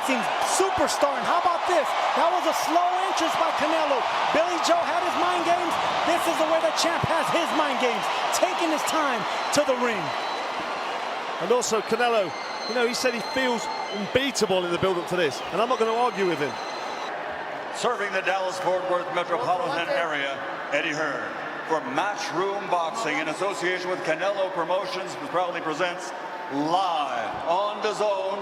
boxing superstar. And how about this? That was a slow entrance by Canelo. Billy Joe had his mind games. This is the way the champ has his mind games, taking his time to the ring. And also Canelo, you know, he said he feels unbeatable in the build-up to this, and I'm not going to argue with him. Serving the Dallas-Fort Worth metropolitan area, Eddie Hearn. For Matchroom Boxing, in association with Canelo Promotions, proudly presents live on DAZN,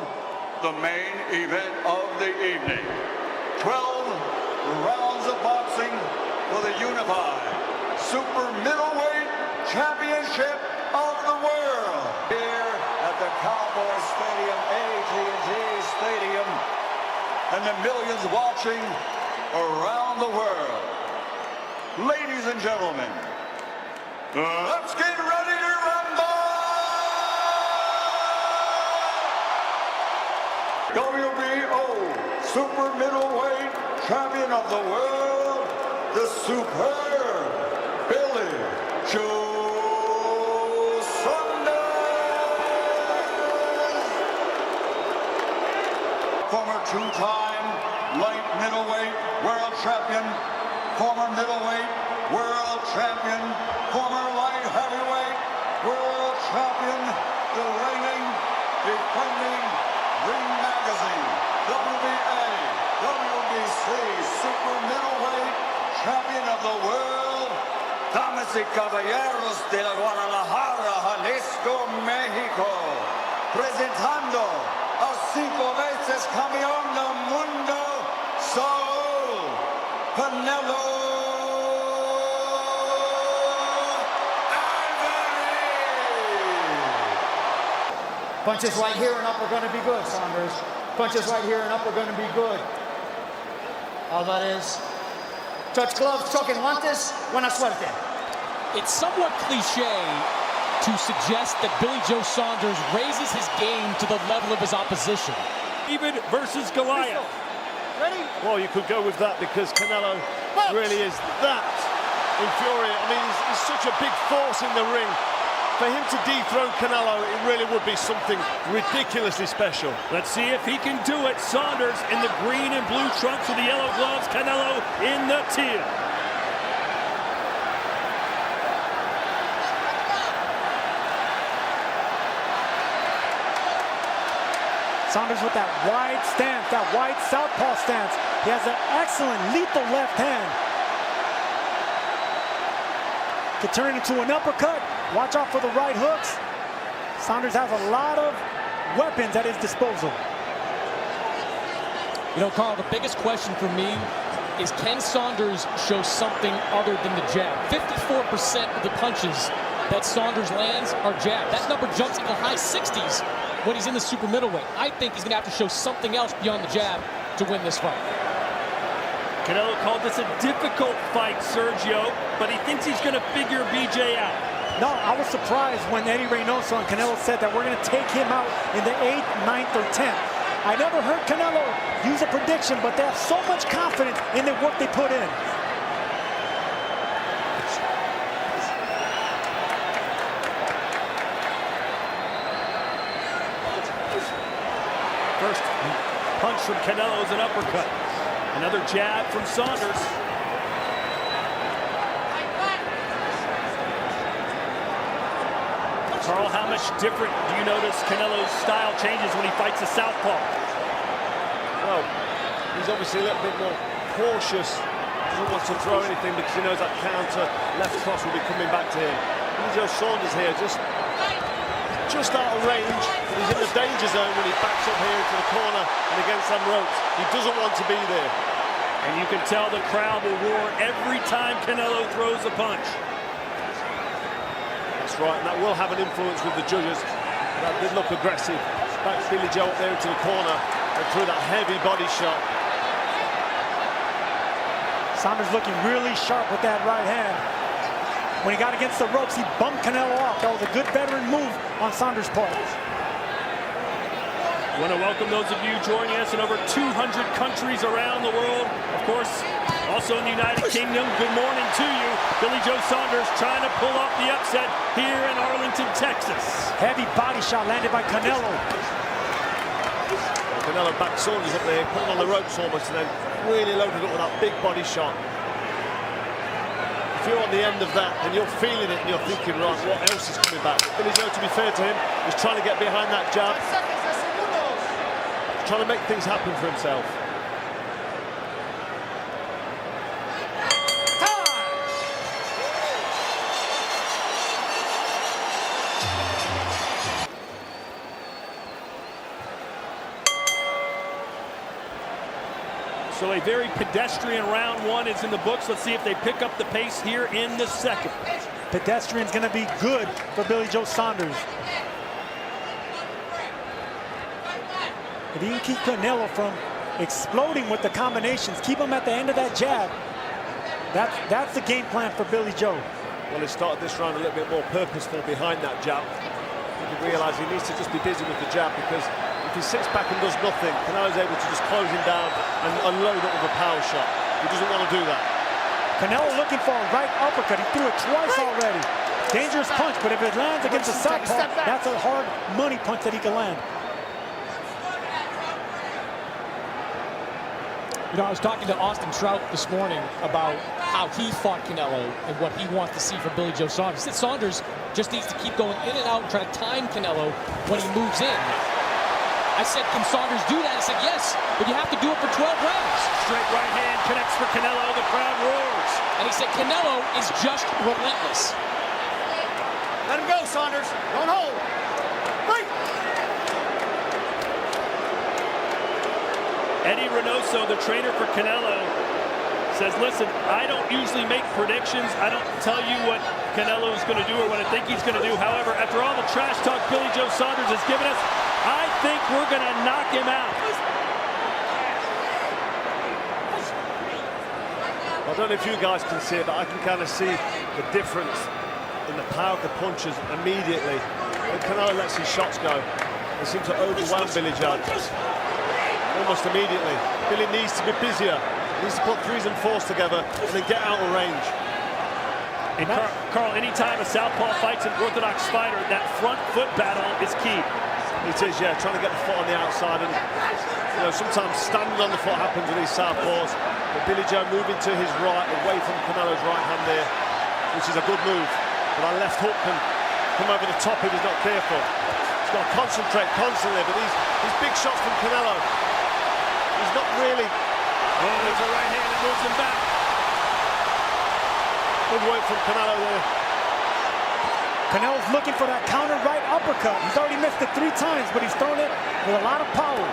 the main event of the evening. 12 rounds of boxing for the unified super middleweight championship of the world. Here at the Cowboy Stadium, AT&T Stadium, and the millions watching around the world. Ladies and gentlemen, let's get ready to rumble! WBO Super Middleweight Champion of the World, the superb Billy Joe Saunders! Former two-time light middleweight world champion, former middleweight world champion, former light heavyweight world champion, the reigning, defending Ring Magazine, WBA, WBC super middleweight champion of the world, damas y caballeros de la Guadalajara, Jalisco, México, presentando al 5 veces campeón del mundo, Saul Canelo Alvarez. Punches right here and up are going to be good, Saunders. Punches right here and up are going to be good. Alvarez. Touch gloves, choque guantes, buena suerte. It's somewhat cliche to suggest that Billy Joe Saunders raises his game to the level of his opposition. David versus Goliath. Ready? Well, you could go with that because Canelo really is that infuriating. I mean, he's such a big force in the ring. For him to dethrone Canelo, it really would be something ridiculously special. Let's see if he can do it. Saunders in the green and blue trunks with the yellow gloves. Canelo in the teal. Saunders with that wide stance, that wide southpaw stance. He has an excellent lethal left hand. Could turn it into an uppercut. Watch out for the right hooks. Saunders has a lot of weapons at his disposal. You know, Carl, the biggest question for me is, can Saunders show something other than the jab? 54% of the punches that Saunders lands are jab. That number jumps into the high 60s when he's in the super middleweight. I think he's going to have to show something else beyond the jab to win this fight. Canelo called this a difficult fight, Sergio, but he thinks he's going to figure BJ out. No, I was surprised when Eddie Reynoso and Canelo said that we're going to take him out in the 8th, 9th, or 10th. I never heard Canelo use a prediction, but they have so much confidence in the work they put in. First punch from Canelo is an uppercut. Another jab from Saunders. Carl, how much different do you notice Canelo's style changes when he fights a southpaw? Well, he's obviously a little bit more cautious. Doesn't want to throw anything because he knows that counter left cross will be coming back to him. Billy Joe Saunders here just out of range, but he's in the danger zone when he backs up here into the corner and against them ropes. He doesn't want to be there. And you can tell the crowd will roar every time Canelo throws a punch. That's right, and that will have an influence with the judges. That did look aggressive. Backs Billy Joe up there into the corner and threw that heavy body shot. Saunders looking really sharp with that right hand. When he got against the ropes, he bumped Canelo off. That was a good veteran move on Saunders' part. I want to welcome those of you joining us in over 200 countries around the world. Of course, also in the United Kingdom, good morning to you. Billy Joe Saunders trying to pull off the upset here in Arlington, Texas. Heavy body shot landed by Canelo. Canelo backed Saunders up there, put him on the ropes almost, and then really loaded up with that big body shot. If you're on the end of that and you're feeling it and you're thinking, right, what else is coming back? Billy Joe, to be fair to him, is trying to get behind that jab, trying to make things happen for himself. So a very pedestrian round one is in the books. Let's see if they pick up the pace here in the second. Pedestrian's going to be good for Billy Joe Saunders. If he can keep Canelo from exploding with the combinations, keep him at the end of that jab, that's the game plan for Billy Joe. Well, he started this round a little bit more purposeful behind that jab. He realised he needs to just be busy with the jab, because if he sits back and does nothing, Canelo's able to just close him down and unload it with a power shot. He doesn't want to do that. Canelo looking for a right uppercut. He threw it twice already. Dangerous punch, but if it lands against a southpaw, that's a hard money punch that he can land. You know, I was talking to Austin Trout this morning about how he fought Canelo and what he wants to see from Billy Joe Saunders. He said Saunders just needs to keep going in and out and try to time Canelo when he moves in. I said, can Saunders do that? He said, yes, but you have to do it for 12 rounds. Straight right hand connects for Canelo. The crowd roars. And he said, Canelo is just relentless. Let him go, Saunders. Don't hold. Fight! Eddie Reynoso, the trainer for Canelo, says, listen, I don't usually make predictions. I don't tell you what Canelo is going to do or what I think he's going to do. However, after all the trash talk Billy Joe Saunders has given us, I think we're going to knock him out. I don't know if you guys can see it, but I can kind of see the difference in the power of the punches immediately. When Canelo lets his shots go, they seem to overwhelm Billy Joe almost immediately. Billy needs to be busier. He needs to put threes and fours together and then get out of range. And Carl, anytime a southpaw fights an orthodox fighter, that front foot battle is key. It is, yeah, trying to get the foot on the outside, and you know, sometimes standing on the foot happens with these southpaws. But Billy Joe moving to his right, away from Canelo's right hand there, which is a good move. But that left hook can come over the top if he's not careful. He's got to concentrate constantly, but these big shots from Canelo, he's not really. Oh, there's a right hand that moves him back. Good work from Canelo there. Canelo's looking for that counter right uppercut. He's already missed it 3 times, but he's thrown it with a lot of power.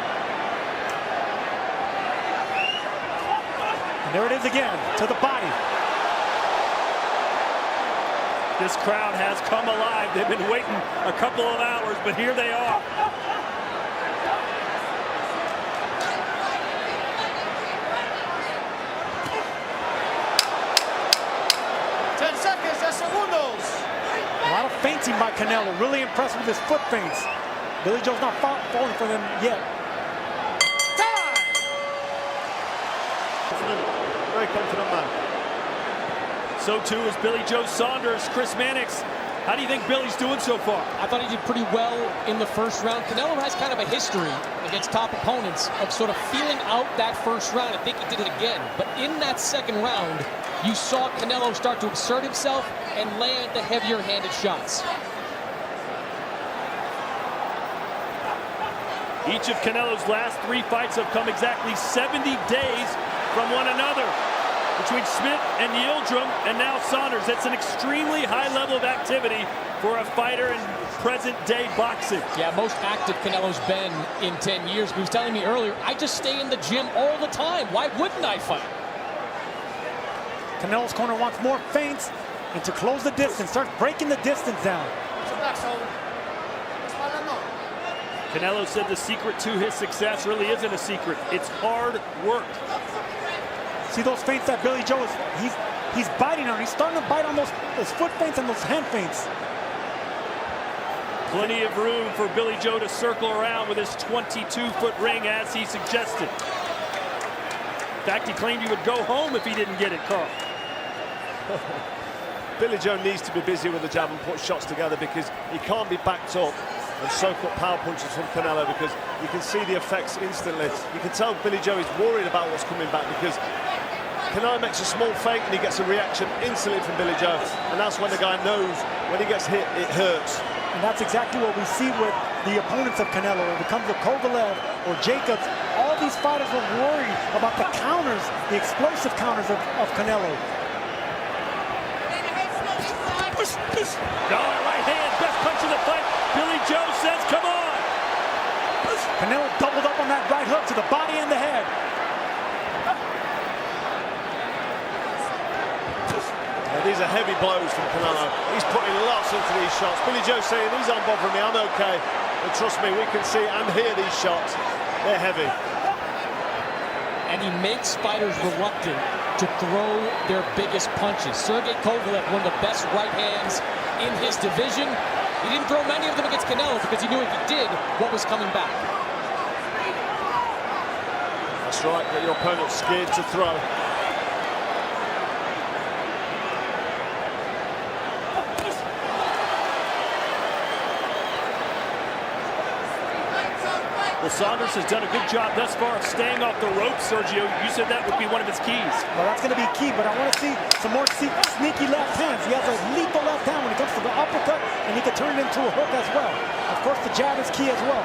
And there it is again, to the body. This crowd has come alive. They've been waiting a couple of hours, but here they are. A lot of feinting by Canelo. Really impressed with his foot feints. Billy Joe's not falling for them yet. Very confident man. So too is Billy Joe Saunders. Chris Mannix, how do you think Billy's doing so far? I thought he did pretty well in the first round. Canelo has kind of a history against top opponents of sort of feeling out that first round. I think he did it again. But in that second round, you saw Canelo start to exert himself and land the heavier-handed shots. Each of Canelo's last 3 fights have come exactly 70 days from one another. Between Smith and Yildirim and now Saunders, it's an extremely high level of activity for a fighter in present-day boxing. Yeah, most active Canelo's been in 10 years. He was telling me earlier, I just stay in the gym all the time. Why wouldn't I fight? Canelo's corner wants more feints and to close the distance, start breaking the distance down. Canelo said the secret to his success really isn't a secret. It's hard work. See those feints that Billy Joe is, he's biting on. He's starting to bite on those foot feints and those hand feints. Plenty of room for Billy Joe to circle around with his 22-foot ring as he suggested. In fact, he claimed he would go home if he didn't get it, Carl. Billy Joe needs to be busy with the jab and put shots together, because he can't be backed up and soak up power punches from Canelo, because you can see the effects instantly. You can tell Billy Joe is worried about what's coming back, because Canelo makes a small feint and he gets a reaction instantly from Billy Joe, and that's when the guy knows when he gets hit, it hurts. And that's exactly what we see with the opponents of Canelo. If it comes to Kovalev or Jacobs, all these fighters are worried about the counters, the explosive counters of Canelo. Right hand, best punch of the fight. Billy Joe says, come on. Canelo doubled up on that right hook to the body and the head. These are heavy blows from Canelo. He's putting lots into these shots. Billy Joe saying, these aren't bothering me, I'm okay. And trust me, we can see and hear these shots. They're heavy. And he makes fighters reluctant to throw their biggest punches. Sergey Kovalev, one of the best right hands in his division. He didn't throw many of them against Canelo because he knew if he did, what was coming back. That's right, get your opponent scared to throw. Well, Saunders has done a good job thus far of staying off the ropes, Sergio. You said that would be one of his keys. Well, that's going to be key, but I want to see some more sneaky left hands. He has a lethal left hand when it comes to the uppercut, and he can turn it into a hook as well. Of course, the jab is key as well.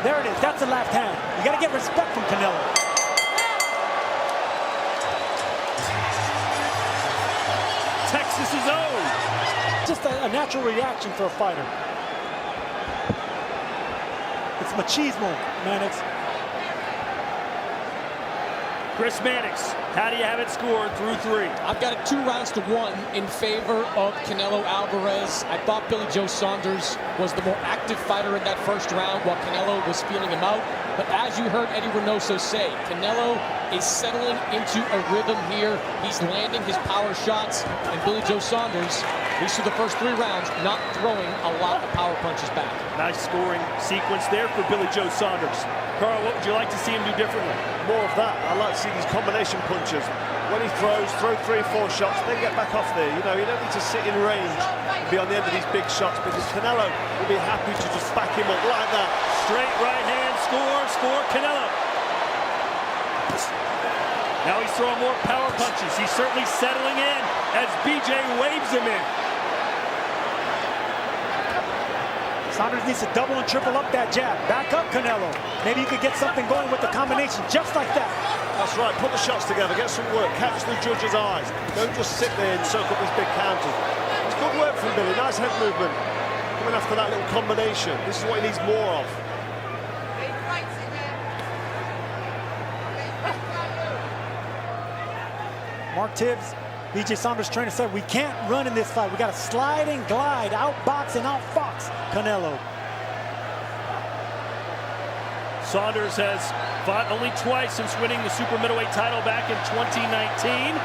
There it is. That's the left hand. You got to get respect from Canelo. Texas's own. Just a natural reaction for a fighter. It's machismo, Mannix. Chris Mannix, how do you have it scored through 3? I've got it 2 rounds to 1 in favor of Canelo Alvarez. I thought Billy Joe Saunders was the more active fighter in that first round while Canelo was feeling him out. But as you heard Eddie Reynoso say, Canelo is settling into a rhythm here. He's landing his power shots, and Billy Joe Saunders, at least through the first 3 rounds, not throwing a lot of power punches back. Nice scoring sequence there for Billy Joe Saunders. Carl, what would you like to see him do differently? More of that. I like to see these combination punches. When he throw 3 or 4 shots, then get back off there. You know, you don't need to sit in range and be on the end of these big shots, because Canelo will be happy to just back him up like that. Straight right hand, score, Canelo. Now he's throwing more power punches. He's certainly settling in as BJ waves him in. Saunders needs to double and triple up that jab. Back up, Canelo. Maybe you could get something going with the combination just like that. That's right, put the shots together, get some work, catch the judge's eyes. Don't just sit there and soak up these big counters. It's good work from Billy, nice head movement. Coming after that little combination. This is what he needs more of. Mark Tibbs, BJ Saunders' trainer, said we can't run in this fight. We got to slide and glide, outbox and outfox Canelo. Saunders has fought only twice since winning the super middleweight title back in 2019.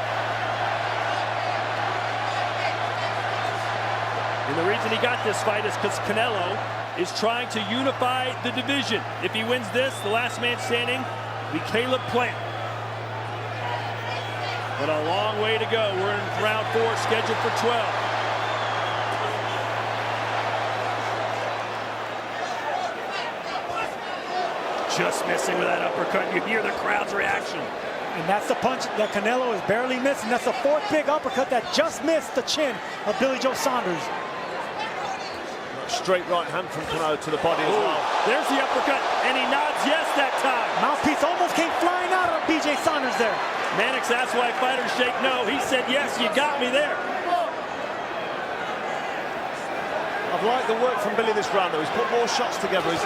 And the reason he got this fight is because Canelo is trying to unify the division. If he wins this, the last man standing will be Caleb Plant. But a long way to go. We're in round 4, scheduled for 12. Just missing with that uppercut. You hear the crowd's reaction. And that's the punch that Canelo is barely missing. That's the 4th big uppercut that just missed the chin of Billy Joe Saunders. Straight right hand from Canelo to the body as well. There's the uppercut, and he nods yes that time. Mouthpiece almost came flying out of BJ Saunders there. Mannix asked why fighters shake no. He said, yes, you got me there. I've liked the work from Billy this round, though. He's put more shots together. He's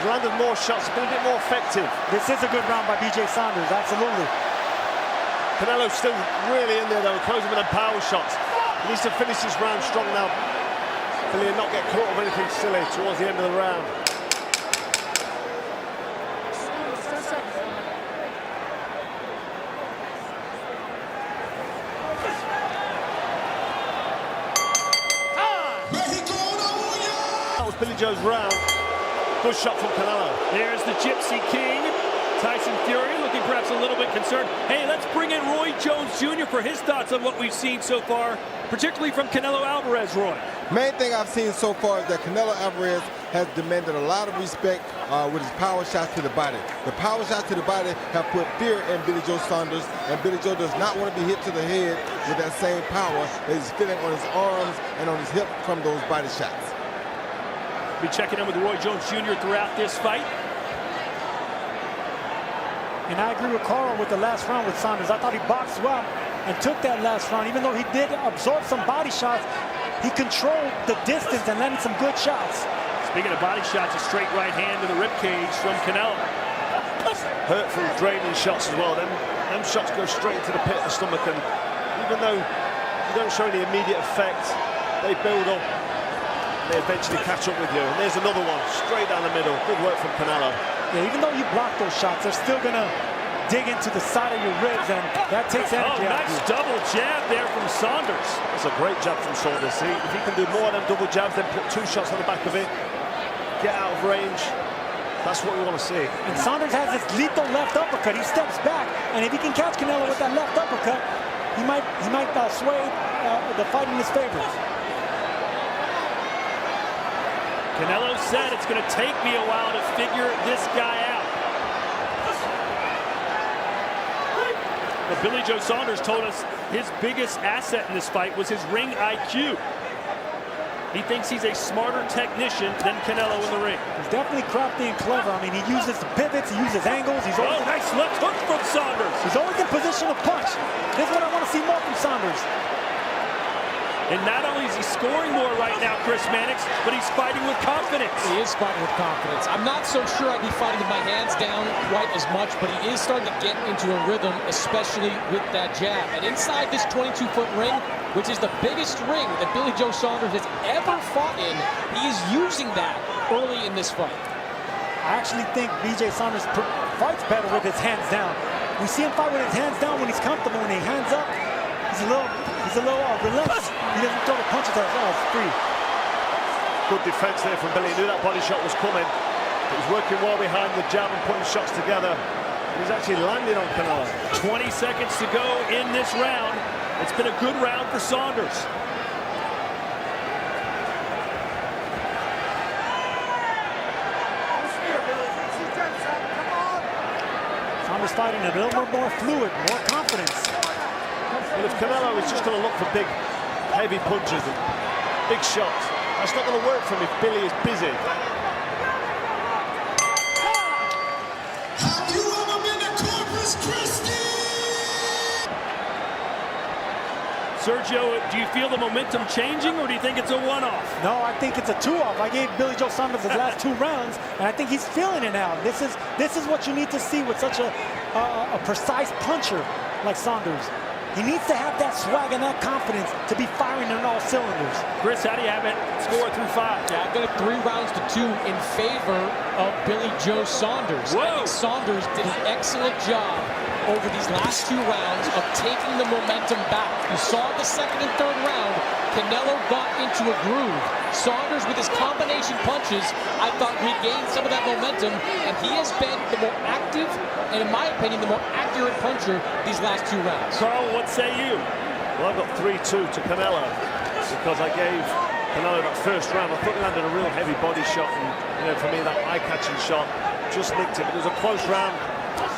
landed more shots, been a bit more effective. This is a good round by BJ Saunders, absolutely. Canelo's still really in there, though, closing with them power shots. He needs to finish this round strong now, Billy, and not get caught with anything silly towards the end of the round. That was Billy Joe's round. Good shot from Canelo. There's the Gypsy King, Tyson Fury, looking perhaps a little bit concerned. Hey, let's bring in Roy Jones Jr. for his thoughts on what we've seen so far, particularly from Canelo Alvarez, Roy. Main thing I've seen so far is that Canelo Alvarez has demanded a lot of respect with his power shots to the body. The power shots to the body have put fear in Billy Joe Saunders, and Billy Joe does not want to be hit to the head with that same power that he's feeling on his arms and on his hip from those body shots. Be checking in with Roy Jones Jr. throughout this fight. And I agree with Carl with the last round with Saunders. I thought he boxed well and took that last round. Even though he did absorb some body shots, he controlled the distance and landed some good shots. Speaking of body shots, a straight right hand to the ribcage from Canelo. Hurtful, draining shots as well. Them shots go straight into the pit of the stomach, and even though you don't show any immediate effect, they build up. They eventually catch up with you. And there's another one, straight down the middle. Good work from Canelo. Yeah, even though you block those shots, they're still going to dig into the side of your ribs, and that takes energy out of you. Nice double jab there from Saunders. That's a great jab from Saunders. See, if he can do more of them double jabs, then put 2 shots on the back of it, get out of range, that's what we want to see. And Saunders has this lethal left uppercut. He steps back, and if he can catch Canelo with that left uppercut, he might sway the fight in his favor. Canelo said it's going to take me a while to figure this guy out. But Billy Joe Saunders told us his biggest asset in this fight was his ring IQ. He thinks he's a smarter technician than Canelo in the ring. He's definitely crafty and clever. I mean, he uses the pivots, he uses angles. He's always nice left hook from Saunders. He's always in position to punch. This is what I want to see more from Saunders. And not only is he scoring more right now, Chris Mannix, but he's fighting with confidence. He is fighting with confidence. I'm not so sure I'd be fighting with my hands down quite as much, but he is starting to get into a rhythm, especially with that jab. And inside this 22-foot ring, which is the biggest ring that Billy Joe Saunders has ever fought in, he is using that early in this fight. I actually think BJ Saunders fights better with his hands down. We see him fight with his hands down when he's comfortable. When he hands up, he's a little relentless. He doesn't throw the punches as free. Good defense there from Billy. He knew that body shot was coming. He was working well behind the jab and putting shots together. He's actually landing on Canelo. 20 seconds to go in this round. It's been a good round for Saunders. Saunders fighting a little bit more fluid, more confidence. Well, if Canelo is just going to look for big, heavy punches and big shots, that's not going to work for him if Billy is busy. Have you ever been to Corpus Christi? Sergio, do you feel the momentum changing, or do you think it's a one-off? No, I think it's a 2-off. I gave Billy Joe Saunders his last 2 rounds, and I think he's feeling it now. This is what you need to see with such a precise puncher like Saunders. He needs to have that swag and that confidence to be firing on all cylinders. Chris, how do you have it score through 5? Yeah, I've got it 3 rounds to 2 in favor of Billy Joe Saunders. Whoa. I think Saunders did an excellent job over these last 2 rounds of taking the momentum back. You saw the 2nd and 3rd round, Canelo got into a groove. Saunders, with his combination punches, I thought regained some of that momentum, and he has been the more active, and in my opinion, the more accurate puncher these last 2 rounds. Carl, what say you? Well, I've got 3-2 to Canelo because I gave Canelo that first round. I thought he landed a real heavy body shot, and for me, that eye-catching shot just nicked it. But it was a close round.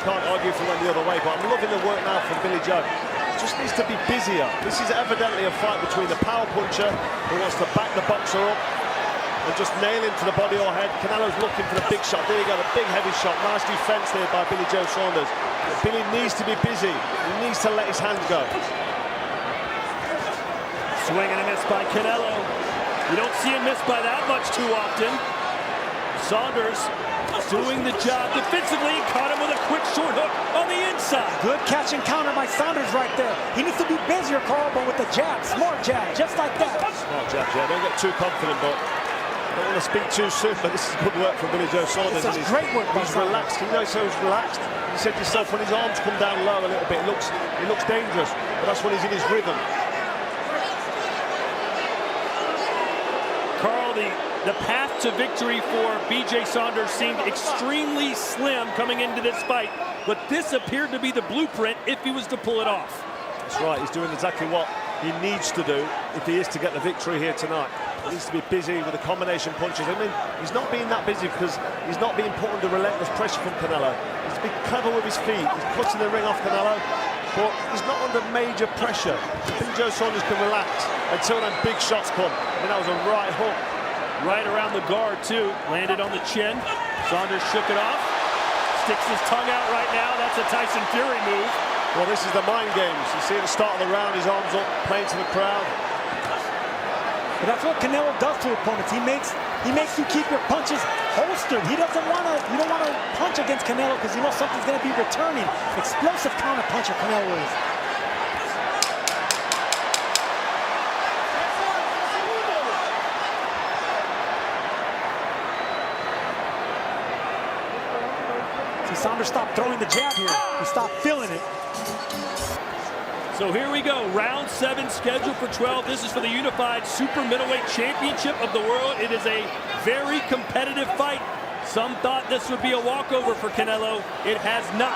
Can't argue if it went the other way, but I'm loving the work now from Billy Joe. He just needs to be busier. This is evidently a fight between the power puncher who wants to back the boxer up and just nail him to the body or head. Canelo's looking for the big shot. There you go, the big heavy shot. Nice defense there by Billy Joe Saunders. But Billy needs to be busy. He needs to let his hands go. Swing and a miss by Canelo. You don't see him miss by that much too often. Saunders doing the job defensively, caught him with a quick short hook on the inside. Good catch and counter by Saunders right there. He needs to be busier, Carl, but with the jab, smart jab, just like that. Smart jab, yeah. Don't get too confident, but I don't want to speak too soon, but this is good work from Billy Joe Saunders. It's great work by He's Saunders. relaxed. You know, so he's relaxed. You said to yourself, when his arms come down low a little bit, it looks dangerous, but that's when he's in his rhythm. Carl, the path to victory for BJ Saunders seemed extremely slim coming into this fight, but this appeared to be the blueprint if he was to pull it off. That's right, he's doing exactly what he needs to do if he is to get the victory here tonight. He needs to be busy with the combination punches. I mean, he's not being that busy because he's not being put under relentless pressure from Canelo. He's been clever with his feet. He's cutting the ring off Canelo, but he's not under major pressure. I think Joe Saunders can relax until them big shots come. I mean, that was a right hook. Right around the guard, too. Landed on the chin. Saunders shook it off. Sticks his tongue out right now. That's a Tyson Fury move. Well, this is the mind games. You see at the start of the round, his arms up, playing to the crowd. But that's what Canelo does to opponents. He makes you keep your punches holstered. He doesn't want to. You don't want to punch against Canelo because you know something's going to be returning. Explosive counter puncher Canelo is. See, Saunders stopped throwing the jab here. He stopped feeling it. So here we go, round 7 scheduled for 12. This is for the unified super middleweight championship of the world. It is a very competitive fight. Some thought this would be a walkover for Canelo. It has not.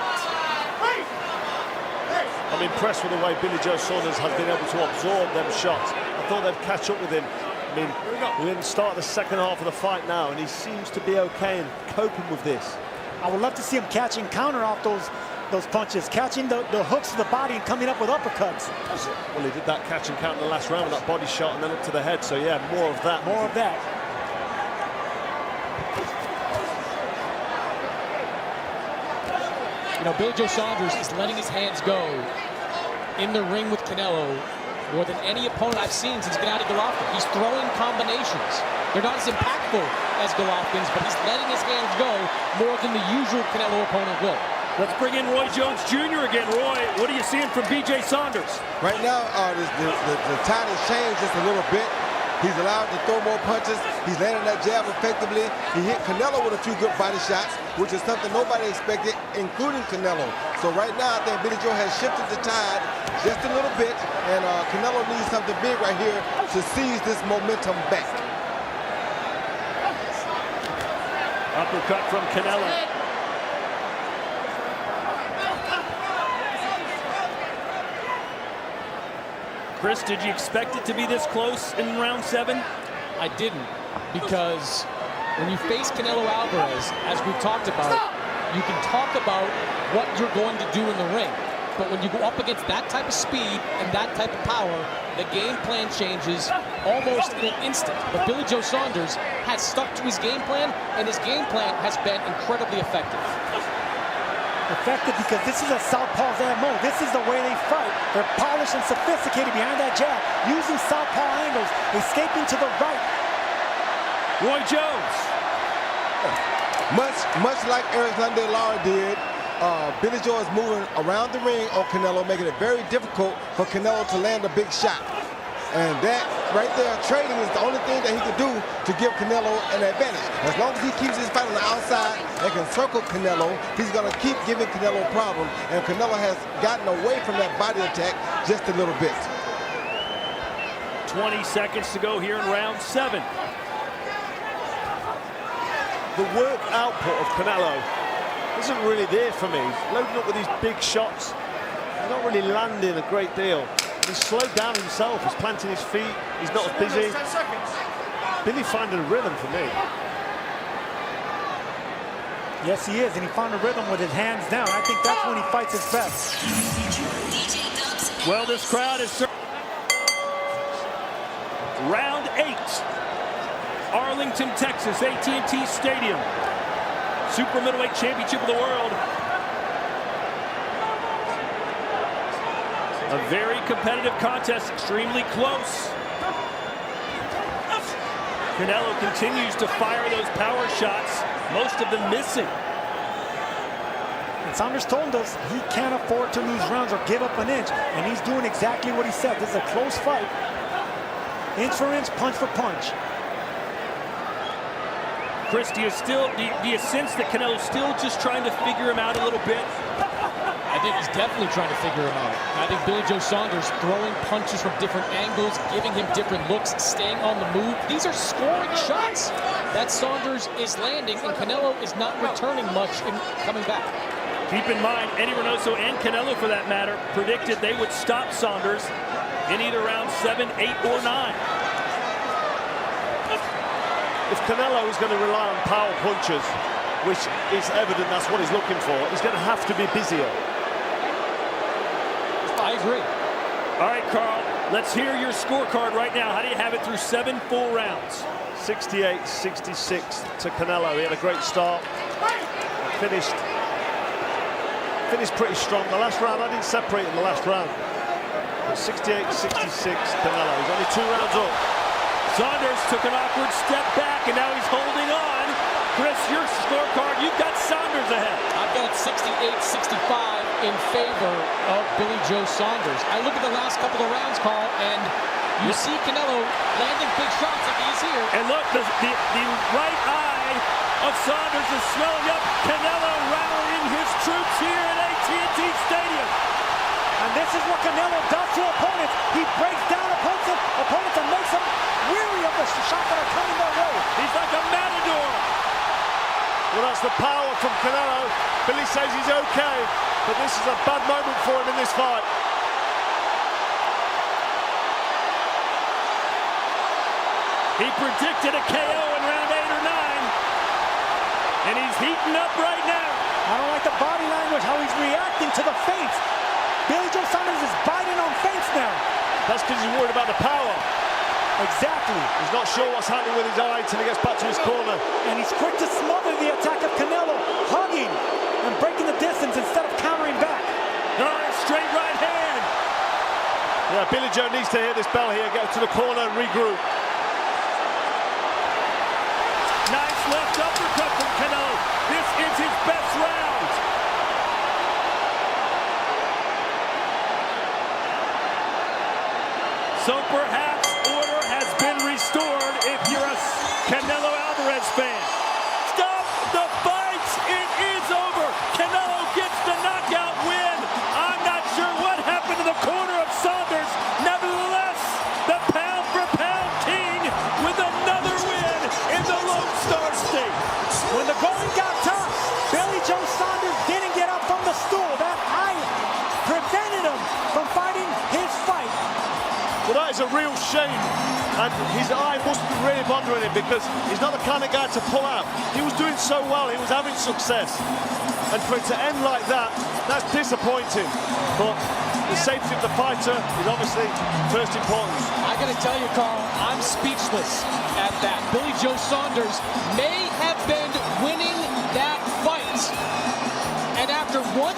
I'm impressed with the way Billy Joe Saunders has been able to absorb them shots. I thought they'd catch up with him. I mean, we're in the start of the second half of the fight now, and he seems to be okay and coping with this. I would love to see him catching counter off those punches, catching the hooks to the body and coming up with uppercuts. Well, he did that catch and count in the last round with that body shot and then up to the head. So, yeah, more of that. More of that. You know, Billy Joe Saunders is letting his hands go in the ring with Canelo more than any opponent I've seen since Gennady Golovkin. He's throwing combinations. They're not as impactful as Golovkin's, but he's letting his hands go more than the usual Canelo opponent will. Let's bring in Roy Jones Jr. again. Roy, what are you seeing from B.J. Saunders? Right now, the tide has changed just a little bit. He's allowed to throw more punches. He's landing that jab effectively. He hit Canelo with a few good body shots, which is something nobody expected, including Canelo. So right now, I think Billy Joe has shifted the tide just a little bit, and Canelo needs something big right here to seize this momentum back. Uppercut from Canelo. Chris, did you expect it to be this close in round 7? I didn't, because when you face Canelo Alvarez, as we've talked about, you can talk about what you're going to do in the ring. But when you go up against that type of speed and that type of power, the game plan changes almost in an instant. But Billy Joe Saunders has stuck to his game plan, and his game plan has been incredibly effective. Effective because this is a southpaw's MO. This is the way they fight. They're polished and sophisticated behind that jab, using southpaw angles, escaping to the right. Roy Jones. Much like Erislandy Lara did, Billy Joe is moving around the ring on Canelo, making it very difficult for Canelo to land a big shot. And that right there, trading is the only thing that he can do to give Canelo an advantage. As long as he keeps his fight on the outside and can circle Canelo, he's going to keep giving Canelo a problem. And Canelo has gotten away from that body attack just a little bit. 20 seconds to go here in round 7. The work output of Canelo isn't really there for me. He's loading up with these big shots. He's not really landing a great deal. He's slowed down himself. He's planting his feet. He's not as busy. Billy finding a rhythm for me. Yes, he is, and he found a rhythm with his hands down. I think that's when he fights his best. Well, this crowd is... Round 8. Arlington, Texas, AT&T Stadium. Super middleweight championship of the world. A very competitive contest, extremely close. Canelo continues to fire those power shots, most of them missing. And Saunders told us he can't afford to lose rounds or give up an inch, and he's doing exactly what he said. This is a close fight. Inch for inch, punch for punch. Chris, do you sense that Canelo's still just trying to figure him out a little bit? I think he's definitely trying to figure him out. I think Billy Joe Saunders throwing punches from different angles, giving him different looks, staying on the move. These are scoring shots that Saunders is landing, and Canelo is not returning much in coming back. Keep in mind, Eddie Reynoso and Canelo, for that matter, predicted they would stop Saunders in either round 7, 8, or 9. if Canelo is going to rely on power punches, which is evident that's what he's looking for, he's going to have to be busier. I agree. All right, Carl, let's hear your scorecard right now. How do you have it through 7 full rounds? 68-66 to Canelo. He had a great start. Finished pretty strong. The last round, I didn't separate in the last round. 68-66 Canelo. He's only 2 rounds up. Saunders took an awkward step back, and now he's holding on. Chris, your scorecard, you've got Saunders ahead. I've got 68-65 in favor of Billy Joe Saunders. I look at the last couple of rounds, Carl, and you see Canelo landing big shots like he's here. And look, the right eye of Saunders is swelling up. Canelo rallying his troops here at AT&T Stadium. And this is what Canelo does to opponents. He breaks down opponents and makes them weary of the shots that are coming their way. He's like a matador. Well, that's the power from Canelo. Billy says he's okay, but this is a bad moment for him in this fight. He predicted a KO in round 8 or 9, and he's heating up right now. I don't like the body language, how he's reacting to the feints. Billy Joe Saunders is biting on feints now. That's because he's worried about the power. Exactly. He's not sure what's happening with his eye until he gets back to his corner. And he's quick to smother the attack of Canelo, hugging and breaking the distance instead of countering back. Straight right hand. Yeah, Billy Joe needs to hear this bell here, get to the corner and regroup. Nice left uppercut from Canelo. This is his best round. So perhaps order has been restored if you're a Canelo Alvarez fan. Stop the fight! It is over! Canelo gets the knockout win! I'm not sure what happened to the corner of Saunders. Nevertheless, the pound-for-pound king with another win in the Lone Star State. When the going got tough, Billy Joe Saunders didn't get up from the stool. That eye prevented him from fighting his fight. Well, that is a real shame, and his eye must be really bothering him because he's not the kind of guy to pull out. He was doing so well, he was having success, and for it to end like that, that's disappointing. But the safety of the fighter is obviously first importance. I gotta tell you, Carl, I'm speechless at that. Billy Joe Saunders may have been winning that fight, and after one